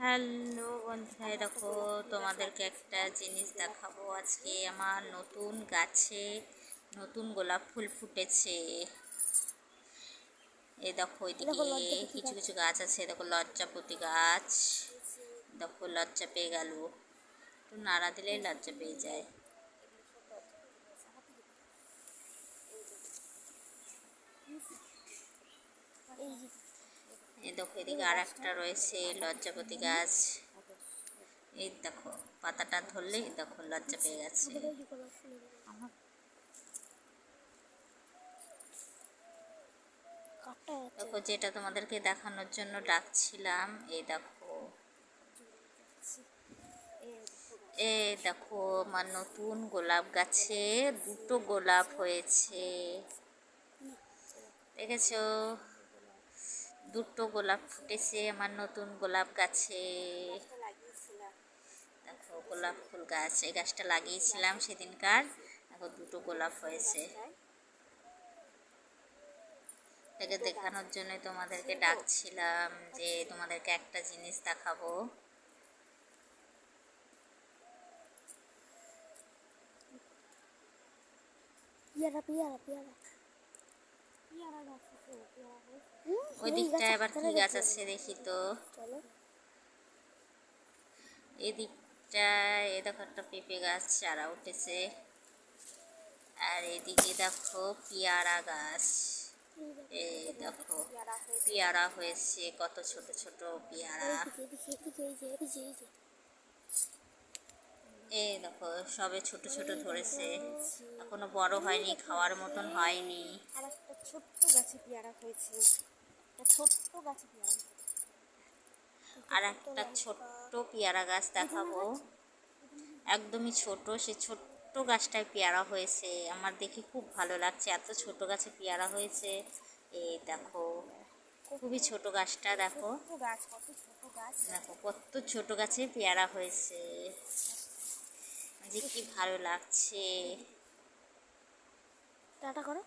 Hello বন্ধুরা, দেখো তোমাদেরকে একটা জিনিস দেখাবো। আজকে আমার নতুন গাছে নতুন গোলাপ ফুল ফুটেছে। এই দেখো ওইদিকে কিছু কিছু গাছ আছে, দেখো লজ্জাপতি গাছ, দেখো লজ্জা পেয়ে গেল, একটু নাড়া দিলেই লজ্জা পেয়ে যায়। এই দেখো এদিকে আর একটা রয়েছে লজ্জাপতি গাছ। এই দেখো পাতাটা ধরলেই দেখো লজ্জা পেয়ে গেছে। দেখো যেটা তোমাদেরকে দেখানোর জন্য ডাকছিলাম, এই দেখো দেখো আমার নতুন গোলাপ গাছে দুটো গোলাপ হয়েছে, দেখেছো? দুটো গোলাপ ফুটেছে আমার নতুন গোলাপ গাছে। দেখো গোলাপ ফুল গাছ, এই গাছটা লাগিয়েছিলাম সেদিনকার। দেখো দুটো গোলাপ হয়েছে। এটাকে দেখানোর জন্য তোমাদেরকে ডাকছিলাম যে তোমাদেরকে একটা জিনিস দেখাবো। ওই দিকটা এবার কি গাছ আছে দেখি তো। এদিকটায় এ দেখো একটা পেঁপে গাছ চারা উঠেছে, আর এদিকে দেখো পেয়ারা গাছ। এই দেখো পেয়ারা হয়েছে, কত ছোট ছোট পেয়ারা। এই দেখো সবে ছোট ছোট ধরেছে, এখনো বড় হয়নি, খাওয়ার মতন হয়নি। আর একটা ছোট্ট গাছে পেয়ারা হয়েছে, ছোট্ট গাছে পেয়ারা। আর একটা ছোট্ট পেয়ারা গাছ দেখাবো, একদমই ছোট। সে ছোট্ট গাছটায় পেয়ারা হয়েছে, আমার দেখে খুব ভালো লাগছে, এত ছোট গাছে পেয়ারা হয়েছে। এই দেখো খুবই ছোট গাছটা, দেখো দেখো কত ছোট গাছে পেয়ারা হয়েছে, যে কি ভালো লাগছে। টাটা করো।